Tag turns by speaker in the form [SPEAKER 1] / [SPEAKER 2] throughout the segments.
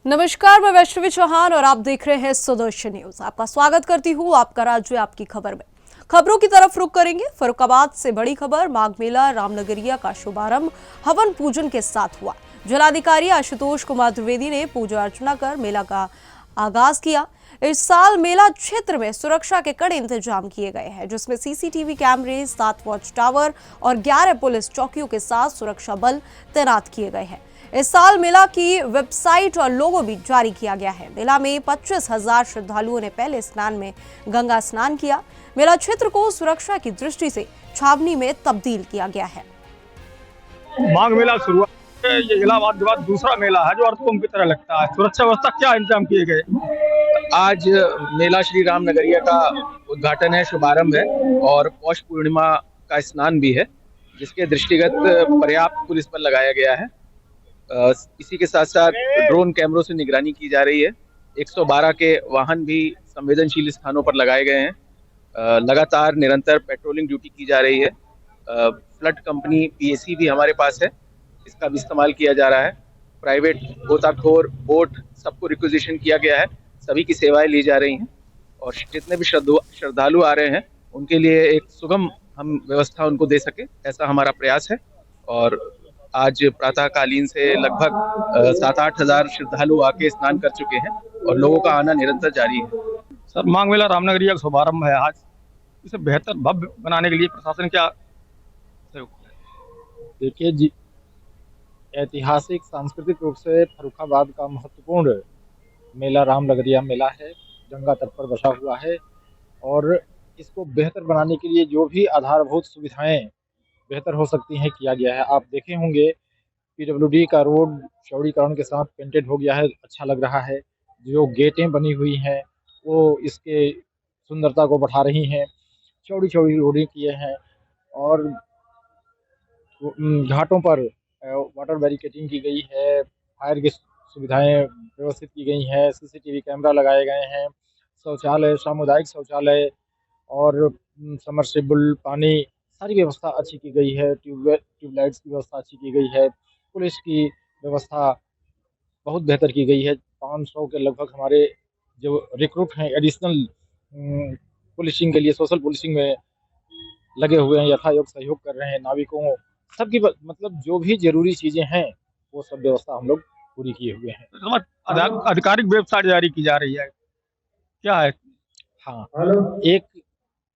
[SPEAKER 1] नमस्कार, मैं वैष्णवी चौहान और आप देख रहे हैं सुदर्शन न्यूज। आपका स्वागत करती हूँ आपका राज्य आपकी खबर में। खबरों की तरफ रुख करेंगे। फर्रुखाबाद से बड़ी खबर, माघ मेला रामनगरिया का शुभारंभ हवन पूजन के साथ हुआ। जिलाधिकारी आशुतोष कुमार द्विवेदी ने पूजा अर्चना कर मेला का आगाज किया। इस साल मेला क्षेत्र में सुरक्षा के कड़े इंतजाम किए गए हैं, जिसमें सीसीटीवी कैमरे, 7 वॉच टावर और 11 पुलिस चौकियों के साथ सुरक्षा बल तैनात किए गए हैं। इस साल मेला की वेबसाइट और लोगो भी जारी किया गया है। मेला में 25,000 श्रद्धालुओं ने पहले स्नान में गंगा स्नान किया। मेला क्षेत्र को सुरक्षा की दृष्टि से छावनी में तब्दील किया गया है।
[SPEAKER 2] माघ मेला शुरुआत ये इलाहाबाद के बाद दूसरा मेला है जो अर्थकुंभ की तरह लगता है। सुरक्षा व्यवस्था क्या इंतजाम किए गए?
[SPEAKER 3] आज मेला श्री राम नगरिया का उद्घाटन है, शुभारंभ है और पौष पूर्णिमा का स्नान भी है, जिसके दृष्टिगत पर्याप्त पुलिस बल लगाया गया है। इसी के साथ साथ ड्रोन कैमरों से निगरानी की जा रही है। 112 के वाहन भी संवेदनशील स्थानों पर लगाए गए हैं। लगातार निरंतर पेट्रोलिंग ड्यूटी की जा रही है। फ्लड कंपनी पीएसी भी हमारे पास है, इसका भी इस्तेमाल किया जा रहा है। प्राइवेट गोताखोर बोट सबको रिक्विजिशन किया गया है, सभी की सेवाएं ली जा रही हैं और जितने भी श्रद्धालु आ रहे हैं उनके लिए एक सुगम हम व्यवस्था उनको दे सके, ऐसा हमारा प्रयास है। और आज प्रातःकालीन से लगभग 7-8 हजार श्रद्धालु आके स्नान कर चुके हैं और लोगों का आना निरंतर जारी है।
[SPEAKER 2] सर, माघ मेला रामनगरिया का शुभारंभ है आज, इसे बेहतर भव्य बनाने के लिए प्रशासन क्या सहयोग?
[SPEAKER 4] देखिए जी, ऐतिहासिक सांस्कृतिक रूप से फर्रुखाबाद का महत्वपूर्ण मेला रामनगरिया मेला है, गंगा तट पर बसा हुआ है और इसको बेहतर बनाने के लिए जो भी आधारभूत सुविधाएं बेहतर हो सकती हैं किया गया है। आप देखे होंगे पीडब्ल्यूडी का रोड चौड़ीकरण के साथ पेंटेड हो गया है, अच्छा लग रहा है। जो गेटें बनी हुई हैं वो इसके सुंदरता को बढ़ा रही हैं। चौड़ी चौड़ी रोडें किए हैं और घाटों पर वाटर बैरिकेडिंग की गई है, फायर की सुविधाएं व्यवस्थित की गई हैं, सीसीटीवी कैमरा लगाए गए हैं, शौचालय, सामुदायिक शौचालय और समरसेबल पानी, सारी व्यवस्था अच्छी की गई है। ट्यूबलाइट्स की व्यवस्था अच्छी की गई है। पुलिस की व्यवस्था बहुत बेहतर की गई है। 500 के लगभग हमारे जो रिक्रूट हैं एडिशनल पुलिसिंग के लिए, सोशल पुलिसिंग में लगे हुए हैं, यथायोग सहयोग कर रहे हैं। नाविकों सबकी मतलब जो भी जरूरी चीजें हैं वो सब व्यवस्था हम लोग पूरी किए हुए हैं।
[SPEAKER 2] आधिकारिक वेबसाइट जारी की जा रही है, क्या है?
[SPEAKER 4] हाँ, एक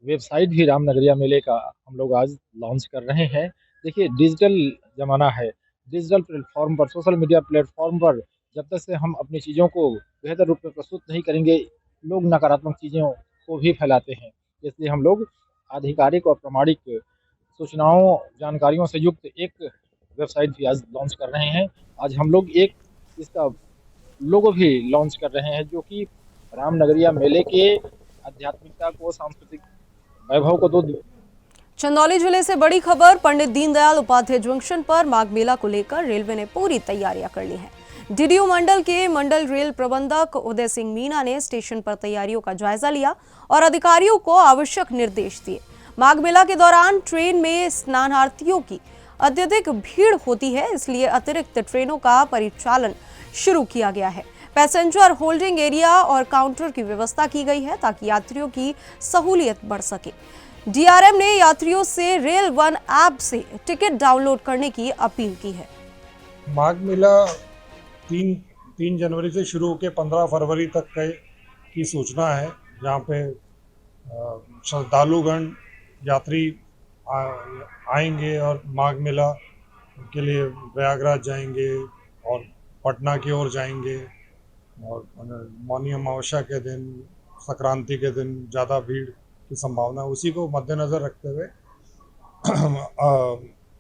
[SPEAKER 4] वेबसाइट भी रामनगरिया मेले का हम लोग आज लॉन्च कर रहे हैं। देखिए, डिजिटल जमाना है, डिजिटल प्लेटफॉर्म पर, सोशल मीडिया प्लेटफॉर्म पर जब तक से हम अपनी चीज़ों को बेहतर रूप में प्रस्तुत नहीं करेंगे, लोग नकारात्मक चीज़ों को भी फैलाते हैं। इसलिए हम लोग आधिकारिक और प्रामाणिक सूचनाओं, जानकारियों से युक्त एक वेबसाइट भी आज लॉन्च कर रहे हैं। आज हम लोग एक इसका लोगो भी लॉन्च कर रहे हैं, जो कि रामनगरिया मेले के आध्यात्मिकता को, सांस्कृतिक वैभव को दो।
[SPEAKER 1] चंदौली जिले से बड़ी खबर, पंडित दीनदयाल उपाध्याय जंक्शन पर माघ मेला को लेकर रेलवे ने पूरी तैयारियां कर ली हैं। डीडीयू मंडल के मंडल रेल प्रबंधक उदय सिंह मीना ने स्टेशन पर तैयारियों का जायजा लिया और अधिकारियों को आवश्यक निर्देश दिए। माघ मेला के दौरान ट्रेन में स्नानार्थियों की अत्यधिक भीड़ होती है, इसलिए अतिरिक्त ट्रेनों का परिचालन शुरू किया गया है। पैसेंजर होल्डिंग एरिया और काउंटर की व्यवस्था की गई है ताकि यात्रियों की सहूलियत बढ़ सके। डीआरएम ने यात्रियों से रेल वन ऐप से टिकट डाउनलोड करने की अपील की है।
[SPEAKER 5] माघ मेला 3 जनवरी से शुरू होकर 15 फरवरी तक की सूचना है, जहाँ पे श्रद्धालुगण यात्री आएंगे और माघ मेला के लिए प्रयागराज जाएंगे और पटना की ओर जाएंगे और मौनी अमावस्या के दिन, संक्रांति के दिन ज़्यादा भीड़ की संभावना, उसी को मद्देनज़र रखते हुए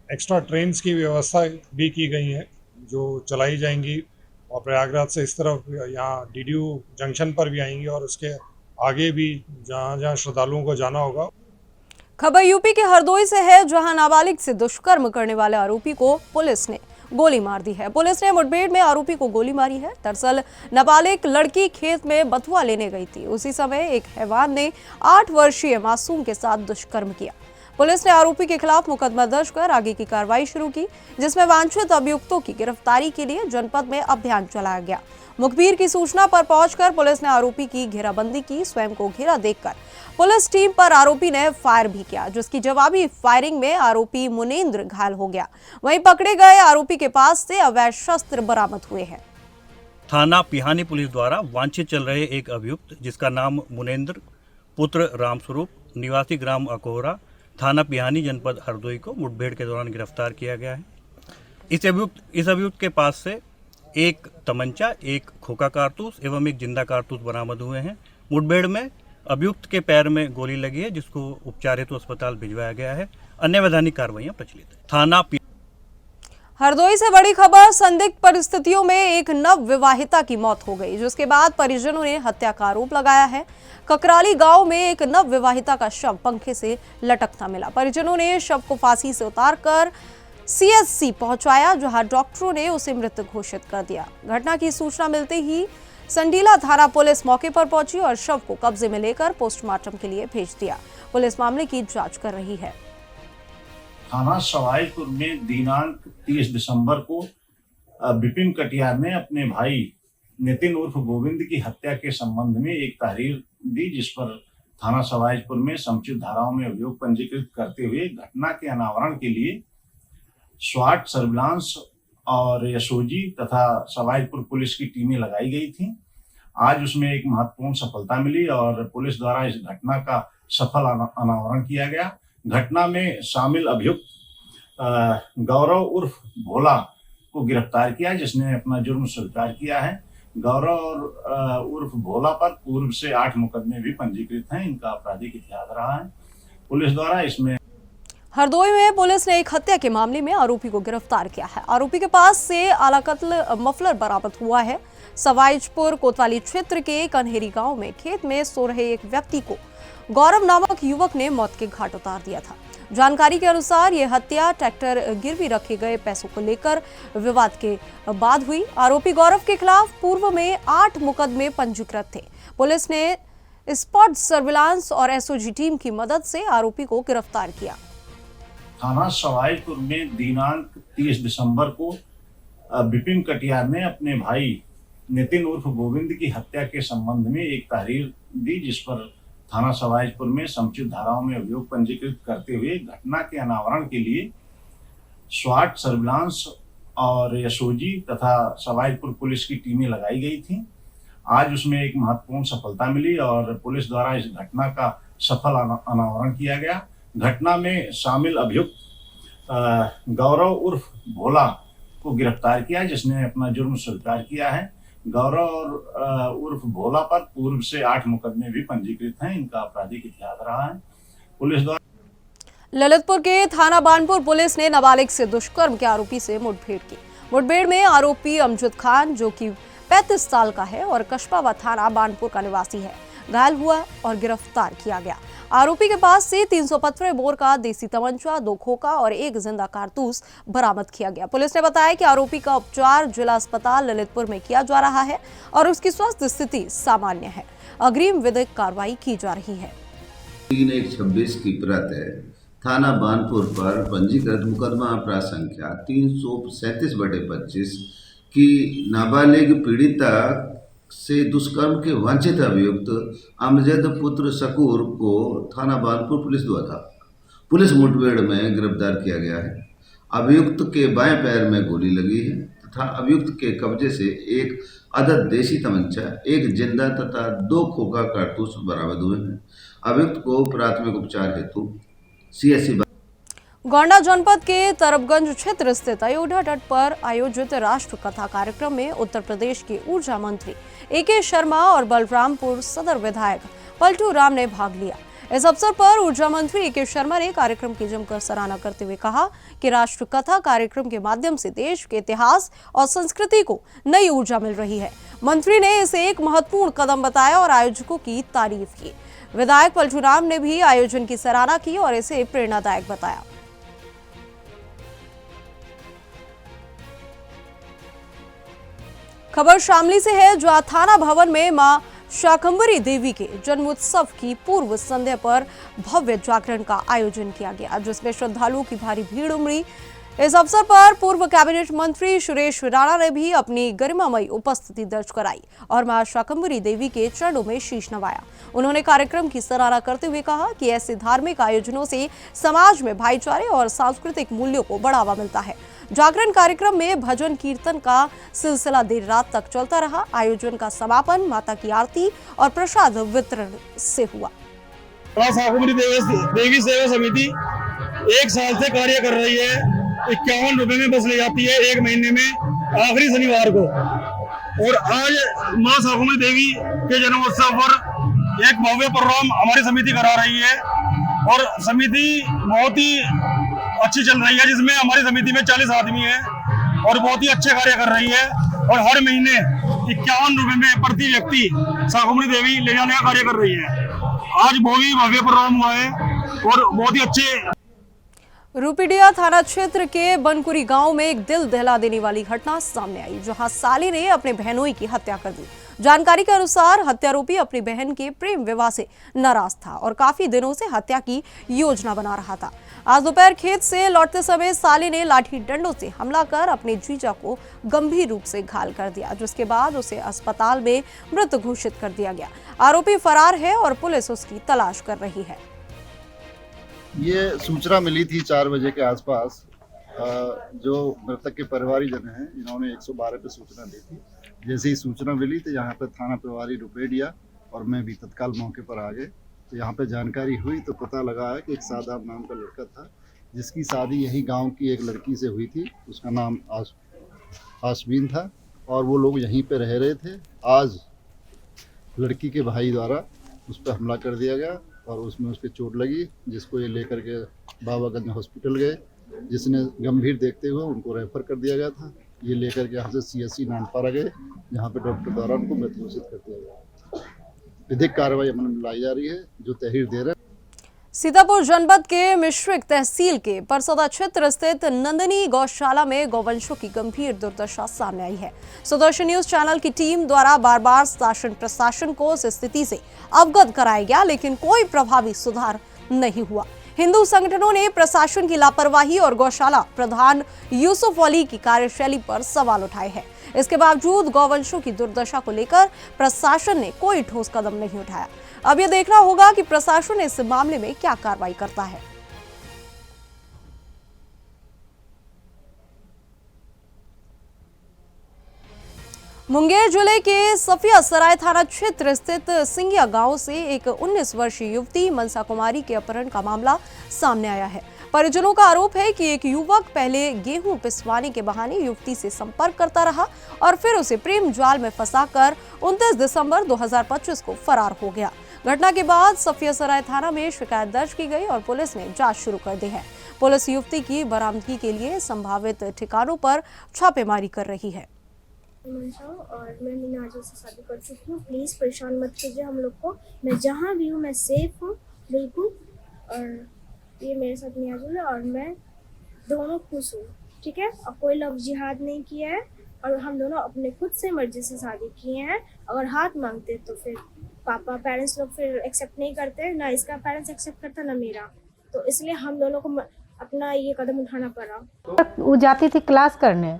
[SPEAKER 5] एक्स्ट्रा ट्रेन्स की व्यवस्था भी की गई है जो चलाई जाएंगी और प्रयागराज से इस तरफ यहाँ डीडीयू जंक्शन पर भी आएंगी और उसके आगे भी जहाँ जहाँ श्रद्धालुओं को जाना होगा।
[SPEAKER 1] खबर यूपी के हरदोई से है, जहां नाबालिग से दुष्कर्म करने वाले आरोपी को पुलिस ने गोली मार दी है। पुलिस ने मुठभेड़ में आरोपी को गोली मारी है। दरअसल नाबालिग लड़की खेत में बथुआ लेने गई थी। उसी समय एक हैवान ने 8 वर्षीय मासूम के साथ दुष्कर्म किया। पुलिस ने आरोपी के खिलाफ मुकदमा दर्ज कर आगे की कार्रवाई शुरू की, जिसमें वांछित अभियुक्तों की गिरफ्तारी के लिए जनपद में अभियान चलाया गया। मुखबिर की सूचना पर पहुंचकर पुलिस ने आरोपी की घेराबंदी की। स्वयं को घेरा देखकर पुलिस टीम पर आरोपी ने फायर भी किया, जिसकी जवाबी फायरिंग में आरोपी मुनेंद्र घायल हो गया। वहीं पकड़े गए आरोपी के पास से अवैध शस्त्र बरामद हुए हैं।
[SPEAKER 6] थाना पिहानी पुलिस द्वारा वांछित चल रहे एक अभियुक्त जिसका नाम मुनेंद्र पुत्र रामस्वरूप निवासी ग्राम अकोहरा थाना पिहानी जनपद हरदोई को मुठभेड़ के दौरान गिरफ्तार किया गया है। इस अभियुक्त के पास से एक तमंचा, एक खोखा कारतूस एवं एक जिंदा कारतूस बरामद हुए हैं। मुठभेड़ में अभियुक्त के पैर में गोली लगी है, जिसको उपचार हेतु अस्पताल भिजवाया गया है। अन्य वैधानिक कार्रवाइयां प्रचलित है। थाना
[SPEAKER 1] हरदोई से बड़ी खबर, संदिग्ध परिस्थितियों में एक नव विवाहिता की मौत हो गई, जिसके बाद परिजनों ने हत्या का आरोप लगाया है। ककराली गांव में एक नव विवाहिता का शव पंखे से लटकता मिला। परिजनों ने शव को फांसी से उतारकर सीएचसी पहुंचाया, जहां डॉक्टरों ने उसे मृत घोषित कर दिया। घटना की सूचना मिलते ही संडीला थाना पुलिस मौके पर पहुंची और शव को कब्जे में लेकर पोस्टमार्टम के लिए भेज दिया। पुलिस मामले की जांच कर रही है।
[SPEAKER 7] थाना सवाईपुर में दिनांक 30 दिसंबर को विपिन कटियार ने अपने भाई नितिन उर्फ गोविंद की हत्या के संबंध में एक तहरीर दी, जिस पर थाना सवाईपुर में समुचित धाराओं में अभियोग पंजीकृत करते हुए घटना के अनावरण के लिए स्वाट सर्विलांस और एसओजी तथा सवाईपुर पुलिस की टीमें लगाई गई थी। आज उसमें एक महत्वपूर्ण सफलता मिली और पुलिस द्वारा इस घटना का सफल अनावरण किया गया। घटना में शामिल अभियुक्त गौरव उर्फ भोला को गिरफ्तार किया, जिसने अपना जुर्म स्वीकार किया है। गौरव उर्फ भोला पर पूर्व से 8 मुकदमे भी पंजीकृत हैं। इनका आपराधिक इतिहास रहा है। पुलिस द्वारा इसमें
[SPEAKER 1] हरदोई में पुलिस ने एक हत्या के मामले में आरोपी को गिरफ्तार किया है। आरोपी के पास से आला कत्ल मफलर बरामद हुआ है। सवाईजपुर कोतवाली क्षेत्र के कन्हेरी गांव में खेत में सो रहे एक व्यक्ति को गौरव नामक युवक ने मौत के घाट उतार दिया था। जानकारी के अनुसार यह हत्या ट्रैक्टर गिरवी रखे गए पैसों को लेकर विवाद के बाद हुई। आरोपी गौरव के खिलाफ पूर्व में 8 मुकदमे पंजीकृत थे। पुलिस ने स्पॉट सर्विलांस और एसओजी टीम की मदद से आरोपी को गिरफ्तार किया।
[SPEAKER 7] थाना सवाईपुर में दिनांक 30 दिसंबर को विपिन कटियार ने अपने भाई नितिन उर्फ गोविंद की हत्या के संबंध में एक तहरीर दी, जिस पर थाना सवाईपुर में समुचित धाराओं में अभियोग पंजीकृत करते हुए घटना के अनावरण के लिए स्वाट सर्विलांस और एसओजी तथा सवाईपुर पुलिस की टीमें लगाई गई थी। आज उसमें एक महत्वपूर्ण सफलता मिली और पुलिस द्वारा इस घटना का सफल अनावरण किया गया। घटना में शामिल अभियुक्त गौरव उर्फ भोला को गिरफ्तार किया, जिसने अपना जुर्म स्वीकार किया है। गौरव उर्फ भोला पर पूर्व से 8 मुकदमे भी पंजीकृत हैं। इनका आपराधिक इतिहास रहा है। पुलिस द्वारा
[SPEAKER 1] ललितपुर के थाना बानपुर पुलिस ने नाबालिग से दुष्कर्म के आरोपी से मुठभेड़ की। मुठभेड़ में आरोपी अमजद खान, जो कि 35 साल का है और कस्बा थाना बानपुर का निवासी है, घायल हुआ और गिरफ्तार किया गया। आरोपी के पास से 315 बोर का देसी तमंचा, 2 खोखा और 1 जिंदा कारतूस बरामद किया गया। पुलिस ने बताया कि आरोपी का उपचार जिला अस्पताल ललितपुर में किया जा रहा है और उसकी स्वास्थ्य स्थिति सामान्य है। अग्रिम विधिक कार्रवाई की जा रही है।
[SPEAKER 8] 3-1-26 की प्रत है। थाना बानपुर पर पंजीकृत मुकदमा अपराध संख्या 337/25 की नाबालिग पीड़िता से दुष्कर्म के वांछित अभियुक्त अमजद पुत्र शकूर को थाना बानपुर पुलिस द्वारा पुलिस मुठभेड़ में गिरफ्तार किया गया है। अभियुक्त के बाएं पैर में गोली लगी है तथा अभियुक्त के कब्जे से एक अदद देसी तमंचा, 1 जिंदा तथा 2 खोखा कारतूस बरामद हुए हैं। अभियुक्त को प्राथमिक उपचार हेतु सीएचसी
[SPEAKER 1] गोंडा जनपद के तरबगंज क्षेत्र स्थित अयोध्या तट पर आयोजित राष्ट्र कथा कार्यक्रम में उत्तर प्रदेश के ऊर्जा मंत्री एके शर्मा और बलरामपुर सदर विधायक पलटू राम ने भाग लिया। इस अवसर पर ऊर्जा मंत्री एके शर्मा ने कार्यक्रम की जमकर सराहना करते हुए कहा कि राष्ट्र कथा कार्यक्रम के माध्यम से देश के इतिहास और संस्कृति को नई ऊर्जा मिल रही है। मंत्री ने इसे एक महत्वपूर्ण कदम बताया और आयोजकों की तारीफ की। विधायक पलटू राम ने भी आयोजन की सराहना की और इसे प्रेरणादायक बताया। खबर शामली से है, जहां थाना भवन में मां शाकंभरी देवी के जन्मोत्सव की पूर्व संध्या पर भव्य जागरण का आयोजन किया गया, जिसमें श्रद्धालुओं की भारी भीड़ उमड़ी। इस अवसर पर पूर्व कैबिनेट मंत्री सुरेश राणा ने भी अपनी गरिमामयी उपस्थिति दर्ज कराई और मां शाकंभरी देवी के चरणों में शीश नवाया। उन्होंने कार्यक्रम की सराहना करते हुए कहा कि ऐसे धार्मिक आयोजनों से समाज में भाईचारे और सांस्कृतिक मूल्यों को बढ़ावा मिलता है। जागरण कार्यक्रम में भजन कीर्तन का सिलसिला देर रात तक चलता रहा। आयोजन का समापन माता की आरती और प्रसाद वितरण से हुआ।
[SPEAKER 2] शाकंभरी देवी सेवा समिति 1 साल से कार्य कर रही है। 51 रुपए में बस ले जाती है 1 महीने में आखिरी शनिवार को। और आज मां शाकंभरी देवी के जन्मोत्सव पर एक भव्य प्रोग्राम हमारी समिति करा रही है और समिति बहुत ही अच्छी चल रही है, जिसमें हमारी समिति में 40 आदमी हैं और बहुत ही अच्छे कार्य कर रही है। और हर महीने 51 रुपए में प्रति व्यक्ति शाकंभरी देवी ले जाने का कार्य कर रही है। आज बहुत ही भव्य प्रोग्राम हुआ है और बहुत ही अच्छे।
[SPEAKER 1] रूपीडिया थाना क्षेत्र के बनकुरी गांव में एक दिल दहला देने वाली घटना सामने आई, जहां साली ने अपने बहनोई की हत्या कर दी। जानकारी के अनुसार हत्यारोपी अपनी बहन के प्रेम विवाह से नाराज था और काफी दिनों से हत्या की योजना बना रहा था। आज दोपहर खेत से लौटते समय साली ने लाठी डंडों से हमला कर अपने जीजा को गंभीर रूप से घायल कर दिया, जिसके बाद उसे अस्पताल में मृत घोषित कर दिया गया। आरोपी फरार है और पुलिस उसकी तलाश कर रही है।
[SPEAKER 9] ये सूचना मिली थी 4 बजे के आसपास। जो मृतक के परिवारीजन हैं, इन्होंने 112 पे सूचना दी थी। जैसे ही सूचना मिली तो यहाँ पे थाना प्रभारी रुपेडिया और मैं भी तत्काल मौके पर आ गए। तो यहाँ पे जानकारी हुई तो पता लगा है कि एक सादाब नाम का लड़का था, जिसकी शादी यही गांव की एक लड़की से हुई थी। उसका नाम आसमीन था और वो लोग यहीं पे रह रहे थे। आज लड़की के भाई द्वारा उस पर हमला कर दिया गया और उसमें उसके चोट लगी, जिसको ये लेकर के बाबागंज हॉस्पिटल गए, जिसने गंभीर देखते हुए उनको रेफर कर दिया गया था। ये लेकर के यहाँ से CSC नानपारा गए, जहाँ पे डॉक्टर द्वारा उनको मृत घोषित कर दिया गया। विधिक कार्रवाई अमल में लाई जा रही है, जो तहरीर दे रहे हैं।
[SPEAKER 1] सीतापुर जनपद के मिश्रिक तहसील के परसौदा क्षेत्र स्थित नंदनी गौशाला में गौवंशों की गंभीर दुर्दशा सामने आई है। सुदर्शन न्यूज चैनल की टीम द्वारा बार बार शासन प्रशासन को इस स्थिति से अवगत कराया गया, लेकिन कोई प्रभावी सुधार नहीं हुआ। हिंदू संगठनों ने प्रशासन की लापरवाही और गौशाला प्रधान यूसुफ अली की कार्यशैली पर सवाल उठाए हैं। इसके बावजूद गौवंशों की दुर्दशा को लेकर प्रशासन ने कोई ठोस कदम नहीं उठाया। अब यह देखना होगा कि प्रशासन इस मामले में क्या कार्रवाई करता है। मुंगेर जिले के सफिया सराय थाना क्षेत्र स्थित सिंगिया गांव से एक 19 वर्षीय युवती मनसा कुमारी के अपहरण का मामला सामने आया है। परिजनों का आरोप है कि एक युवक पहले गेहूं पिसवाने के बहाने युवती से संपर्क करता रहा और फिर उसे प्रेम जाल में फंसाकर 29 दिसंबर 2025 को फरार हो गया। घटना के बाद सफिया सराय थाना में शिकायत दर्ज की गई और पुलिस ने जांच शुरू कर दी है। पुलिस युवती की बरामदगी के लिए संभावित ठिकानों पर छापेमारी कर रही है।
[SPEAKER 10] और मैं मीनाजी से शादी कर चुकी हूँ। प्लीज़ परेशान मत कीजिए हम लोग को। मैं जहाँ भी हूँ मैं सेफ हूँ बिल्कुल, और ये मेरे साथ मीनाजी है और मैं दोनों खुश हूँ, ठीक है। और कोई लव जिहाद नहीं किया है और हम दोनों अपने खुद से मर्जी से शादी किए हैं। अगर हाथ मांगते तो फिर पापा पेरेंट्स लोग फिर एक्सेप्ट नहीं करते, ना इसका पेरेंट्स एक्सेप्ट करता ना मेरा, तो इसलिए हम दोनों को अपना ये कदम उठाना पड़ा।
[SPEAKER 11] वो जाती थी क्लास करने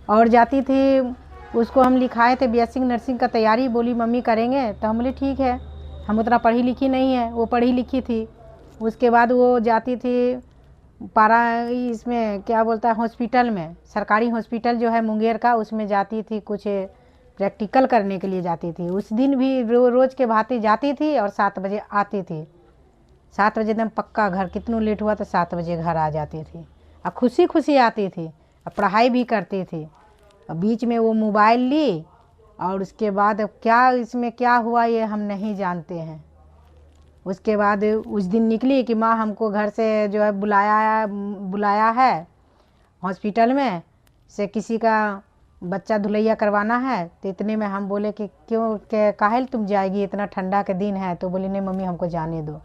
[SPEAKER 11] और जाती थी, उसको हम लिखाए थे BSc नर्सिंग का तैयारी, बोली मम्मी करेंगे, तो हम बोले ठीक है। हम उतना पढ़ी लिखी नहीं है, वो पढ़ी लिखी थी। उसके बाद वो जाती थी पारा इसमें क्या बोलता है हॉस्पिटल में, सरकारी हॉस्पिटल जो है मुंगेर का, उसमें जाती थी, कुछ प्रैक्टिकल करने के लिए जाती थी। उस दिन भी रोज़ के भांति जाती थी और 7 बजे आती थी। 7 बजे एकदम पक्का घर, कितनों लेट हुआ तो 7 बजे घर आ जाती थी और खुशी खुशी आती थी और पढ़ाई भी करती थी। बीच में वो मोबाइल ली और उसके बाद अब क्या इसमें क्या हुआ ये हम नहीं जानते हैं। उसके बाद उस दिन निकली कि माँ हमको घर से जो है बुलाया है हॉस्पिटल में से, किसी का बच्चा धुलैया करवाना है। तो इतने में हम बोले कि क्यों काहे तुम जाएगी, इतना ठंडा के दिन है। तो बोली नहीं मम्मी हमको जाने दो।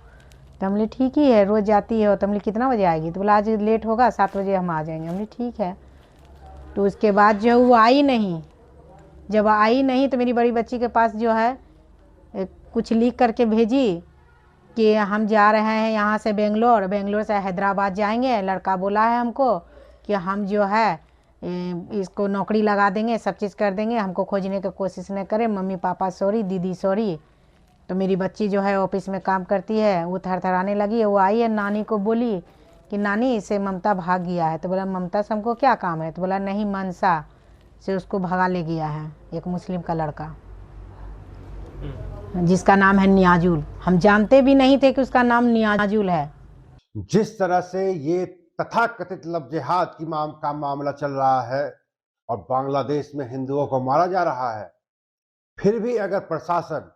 [SPEAKER 11] तो हमने ठीक ही है, रोज़ जाती है। तो हमने कितना बजे आएगी, तो बोला आज लेट होगा 7 बजे हम आ जाएंगे। हमने ठीक है। तो उसके बाद जो वो आई नहीं, जब आई नहीं तो मेरी बड़ी बच्ची के पास जो है कुछ लिख करके भेजी कि हम जा रहे हैं यहाँ से बेंगलोर से हैदराबाद जाएंगे। लड़का बोला है हमको कि हम जो है इसको नौकरी लगा देंगे, सब चीज़ कर देंगे, हमको खोजने की कोशिश न करें। मम्मी पापा सॉरी, दीदी सॉरी। तो मेरी बच्ची जो है ऑफिस में काम करती है, वो थरथराने लगी है। वो आई है, नानी को बोली कि नानी से ममता भाग गया है। तो बोला ममता से हमको क्या काम है? तो बोला नहीं, मनसा से उसको भगा ले गया है एक मुस्लिम का लड़का जिसका नाम है नियाजुल। हम जानते भी नहीं थे कि उसका नाम नियाजुल है।
[SPEAKER 12] जिस तरह से ये तथाकथित लव जिहाद का मामला चल रहा है और बांग्लादेश में हिंदुओं को मारा जा रहा है, फिर भी अगर प्रशासन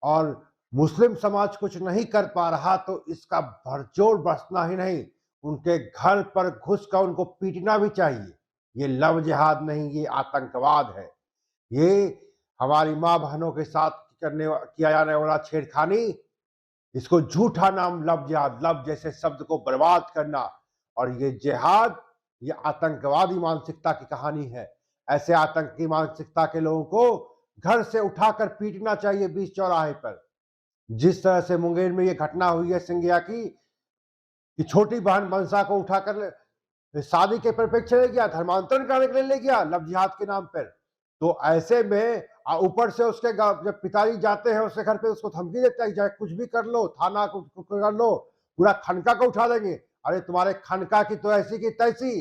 [SPEAKER 12] और मुस्लिम समाज कुछ नहीं कर पा रहा तो इसका भरजोर बरसना ही नहीं, उनके घर पर घुसकर उनको पीटना भी चाहिए। ये लव जिहाद नहीं, ये आतंकवाद है। ये हमारी माँ बहनों के साथ किया जाने वाला छेड़खानी, इसको झूठा नाम लव जिहाद, लव जैसे शब्द को बर्बाद करना, और ये जिहाद, ये आतंकवादी मानसिकता की कहानी है। ऐसे आतंकी मानसिकता के लोगों को घर से उठाकर पीटना चाहिए बीच चौराहे पर। जिस तरह से मुंगेर में ये घटना हुई है सिंधिया की, कि छोटी बहन मनसा को उठाकर शादी के परिप्रेक्ष्य ले गया, धर्मांतरण करने के लिए ले गया लव जिहाद के नाम पर। तो ऐसे में ऊपर से उसके जब पिताजी जाते हैं उसके घर पे, उसको धमकी देते हैं चाहे कुछ भी कर लो, थाना को कर लो, पूरा खनका को उठा देंगे। अरे तुम्हारे खनका की तो ऐसी की तैसी,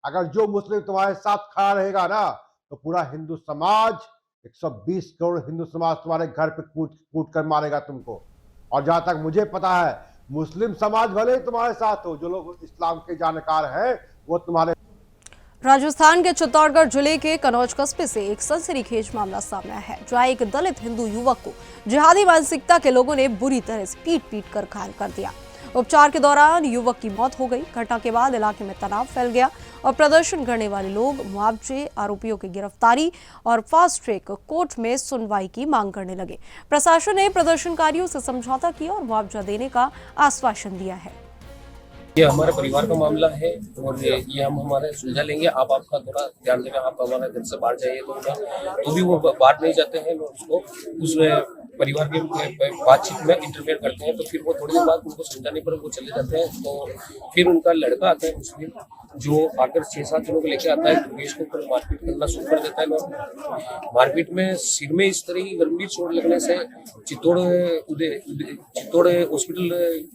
[SPEAKER 12] अगर जो मुस्लिम तुम्हारे साथ खड़ा रहेगा ना तो पूरा हिंदू समाज, 120 करोड़ हिंदू समाज तुम्हारे घर पे कूट कर मारेगा तुमको। और जहां तक मुझे पता है, मुस्लिम समाज भले ही तुम्हारे साथ हो, जो लोग इस्लाम के जानकार हैं वो तुम्हारे।
[SPEAKER 1] राजस्थान के चित्तौड़गढ़ जिले के कनौज कस्बे से एक सनसनीखेज मामला सामने आया है, जहां एक दलित हिंदू युवक को जिहादी मानसिकता के लोगों ने बुरी तरह से पीट कर घायल कर दिया। उपचार के दौरान युवक की मौत हो गई। घटना के बाद इलाके में तनाव फैल गया और प्रदर्शन करने वाले लोग मुआवजे, आरोपियों की गिरफ्तारी और फास्ट ट्रैक कोर्ट में सुनवाई की मांग करने लगे। प्रशासन ने प्रदर्शनकारियों से समझौता किया और मुआवजा देने का आश्वासन दिया है।
[SPEAKER 13] ये हमारे परिवार का मामला है और ये हम हमारे सुलझा लेंगे। आप आपका थोड़ा ध्यान देना, आप हमारे घर से बाहर जाइए तो भी वो बाहर नहीं जाते हैं। उसको उस परिवार के बातचीत में इंटरफेयर करते हैं, तो फिर वो थोड़ी देर बाद उनको समझाने पर वो चले जाते हैं। तो फिर उनका लड़का आता है मुस्लिम, जो आकर 6-7 जनों को लेकर आता है, दुर्गेश को ऊपर मारपीट करना शुरू कर देता है। लोग मारपीट में सिर में इस तरह की गंभीर चोट लगने से चित्तौड़ हॉस्पिटल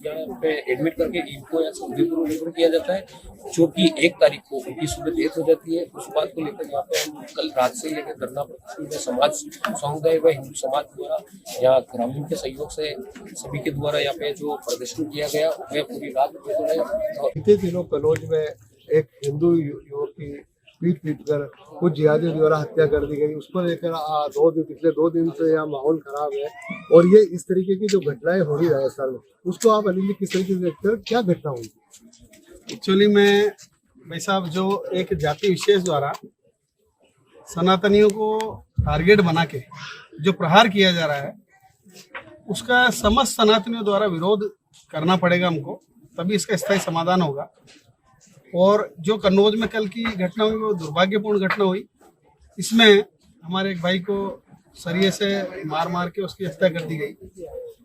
[SPEAKER 13] यहाँ पे एडमिट करके इनको उदयपुर रेफर किया जाता है, जो कि 1 तारीख को उनकी सुबह डेथ हो जाती है। उस बात को लेकर यहाँ पे हम कल रात से लेकर धरना प्रदर्शन समाज समुदाय व हिंदू समाज द्वारा, यहाँ ग्रामीण के सहयोग से सभी के द्वारा यहाँ पे जो प्रदर्शन किया गया वह पूरी रात
[SPEAKER 14] बीते दिनों कनौज में एक हिंदू युवक की पीट कर कुछ जिहादियों द्वारा हत्या कर दी गई। उसको लेकर पिछले 2 दिन से यहाँ माहौल खराब है और ये इस तरीके की जो घटनाएं हो रही है राजस्थान में, उसको आप अनिल जी किस तरीके से देखते हो? क्या घटना हुई?
[SPEAKER 15] एक्चुअली में भाई साहब, जो एक जाति विशेष द्वारा सनातनियों को टारगेट बना के जो प्रहार किया जा रहा है, उसका समस्त सनातनियों द्वारा विरोध करना पड़ेगा हमको, तभी इसका स्थायी समाधान होगा। और जो कन्नौज में कल की घटना हुई वो दुर्भाग्यपूर्ण घटना हुई। इसमें हमारे एक भाई को सरिये से मार के उसकी हत्या कर दी गई।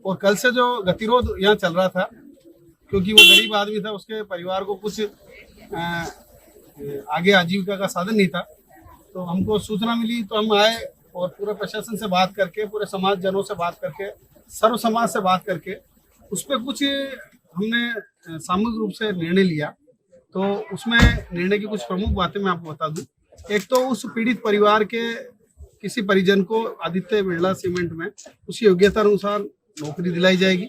[SPEAKER 15] और कल से जो गतिरोध यहाँ चल रहा था, क्योंकि वो गरीब आदमी था, उसके परिवार को कुछ आगे आजीविका का साधन नहीं था, तो हमको सूचना मिली तो हम आए और पूरे प्रशासन से बात करके, पूरे समाज जनों से बात करके, सर्व समाज से बात करके उस पर कुछ हमने सामूहिक रूप से निर्णय लिया। तो उसमें निर्णय की कुछ प्रमुख बातें मैं आपको बता दूं। एक तो उस पीड़ित परिवार के किसी परिजन को आदित्य बिरला सीमेंट में उसकी योग्यता अनुसार नौकरी दिलाई जाएगी।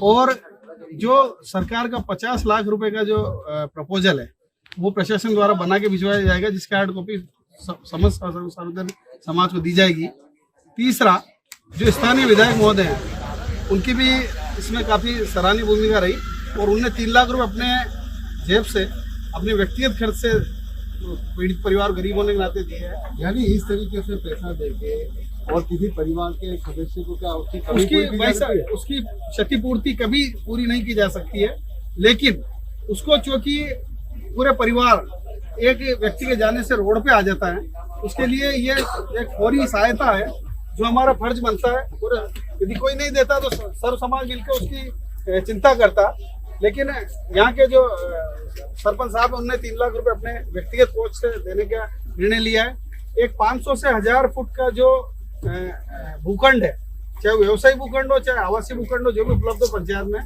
[SPEAKER 15] और जो सरकार का 50 लाख रुपए का जो प्रपोजल है वो प्रशासन द्वारा बना के भिजवाया जाएगा, जिसकी हार्ड कॉपी समस्त सार्वजनिक समाज को दी जाएगी। तीसरा, जो स्थानीय विधायक महोदय हैं उनकी भी इसमें काफी सराहनीय भूमिका रही और उनने 3 लाख रुपए अपने जेब से, अपने व्यक्तिगत खर्च से पीड़ित परिवार गरीब होने के नाते दिए हैं।
[SPEAKER 14] यानी इस तरीके से पैसा देके और किसी परिवार के सदस्य को क्या
[SPEAKER 15] उसकी क्षतिपूर्ति कभी पूरी नहीं की जा सकती है, लेकिन उसको चूंकि पूरे परिवार एक व्यक्ति के जाने से रोड पे आ जाता है, उसके लिए ये एक फौरी सहायता है जो हमारा फर्ज बनता है पूरे यदि कोई नहीं देता तो सर्व समाज मिलकर उसकी चिंता करता। लेकिन यहाँ के जो सरपंच साहब उन्होंने 3 लाख रुपए अपने व्यक्तिगत कोष से देने का निर्णय लिया है। एक 500 से 1000 फुट का जो भूखंड है, चाहे व्यवसायिक भूखंड हो चाहे आवासीय भूखंड हो, जो भी उपलब्ध हो पंचायत में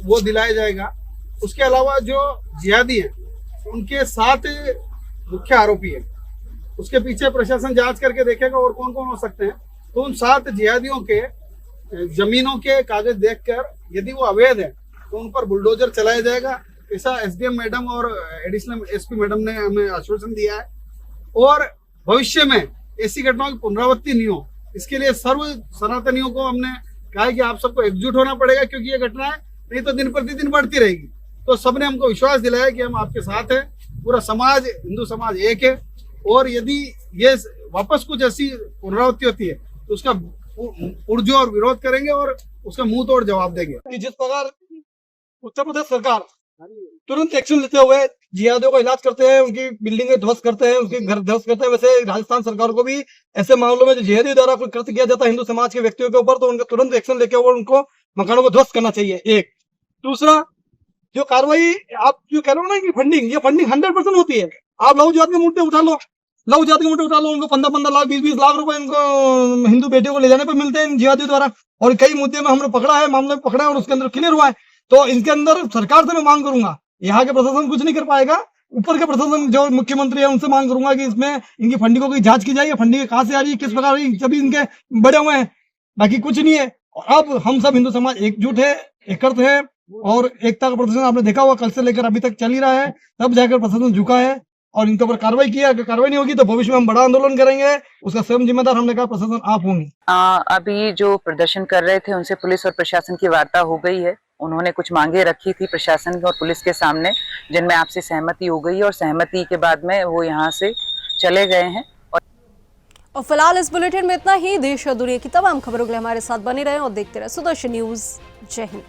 [SPEAKER 15] वो दिलाया जाएगा। उसके अलावा जो जिहादी हैं उनके 7 मुख्य आरोपी हैं, उसके पीछे प्रशासन जांच करके देखेगा और कौन कौन हो सकते हैं। तो उन 7 जिहादियों के जमीनों के कागज देखकर यदि वो अवैध है तो उन पर बुलडोजर चलाया जाएगा। ऐसा एसडीएम मैडम और एडिशनल एसपी मैडम ने हमें आश्वासन दिया है। और भविष्य में ऐसी घटनाओं की पुनरावृत्ति नहीं हो, इसके लिए सर्व सनातनियों को हमने कहा है कि आप सबको एकजुट होना पड़ेगा, क्योंकि ये घटनाएं नहीं तो दिन प्रतिदिन बढ़ती रहेगी। तो सबने हमको विश्वास दिलाया कि हम आपके साथ हैं, पूरा समाज, हिंदू समाज एक है। और यदि ये वापस कुछ ऐसी पुनरावृत्ति होती है तो उसका पुरजोर विरोध करेंगे और उसका मुंह तोड़ जवाब देंगे।
[SPEAKER 16] जिस प्रकार उत्तर प्रदेश सरकार तुरंत एक्शन लेते हुए जिहादियों का इलाज करते हैं, उनकी बिल्डिंगें ध्वस्त करते हैं, उनके घर ध्वस्त करते हैं, वैसे राजस्थान सरकार को भी ऐसे मामलों में जो जिहादी द्वारा कोई कृत्य किया जाता है हिंदू समाज के व्यक्तियों के ऊपर, तो उनका तुरंत एक्शन लेके और उनको मकानों को ध्वस्त करना चाहिए। एक दूसरा, जो कार्रवाई आप जो कह रहे हो ना कि फंडिंग, ये फंडिंग 100% होती है। आप लघु जाति के मुद्दे उठा लो, लघु जाति के मुद्दे उठा लो, उनको 15-15 लाख 20-20 लाख रुपए इनको हिंदू बेटियों को ले जाने पर मिलते हैं जिहादियों द्वारा। और कई मुद्दे में हमने पकड़ा है, मामले पकड़ा है और उसके अंदर क्लियर हुआ है। तो इनके अंदर सरकार से मैं मांग करूंगा, यहाँ के प्रशासन कुछ नहीं कर पाएगा, ऊपर के प्रशासन जो मुख्यमंत्री है उनसे मांग करूंगा कि इसमें इनकी फंडिंगों की जांच की जाए, फंडिंग कहाँ से आ रही है, किस प्रकार सभी इनके बड़े हुए हैं, बाकी कुछ नहीं है। और अब हम सब हिंदू समाज एकजुट है, एकत्र है और एकता का प्रदर्शन आपने देखा हुआ कल से लेकर अभी तक चल ही रहा है, तब जाकर प्रशासन झुका है और इनके ऊपर कार्रवाई किया। अगर कार्रवाई नहीं होगी तो भविष्य में हम बड़ा आंदोलन करेंगे, उसका स्वयं जिम्मेदार हमने कहा प्रशासन आप होंगे।
[SPEAKER 17] अभी जो प्रदर्शन कर रहे थे उनसे पुलिस और प्रशासन की वार्ता हो गई है। उन्होंने कुछ मांगे रखी थी प्रशासन और पुलिस के सामने, जिनमें आपसे सहमति हो गई है और सहमति के बाद में वो यहाँ से चले गए हैं।
[SPEAKER 1] और फिलहाल इस बुलेटिन में इतना ही। देश और दुनिया की तमाम खबरों के लिए हमारे साथ बने रहें और देखते रहें सुदर्शन न्यूज। जय हिंद।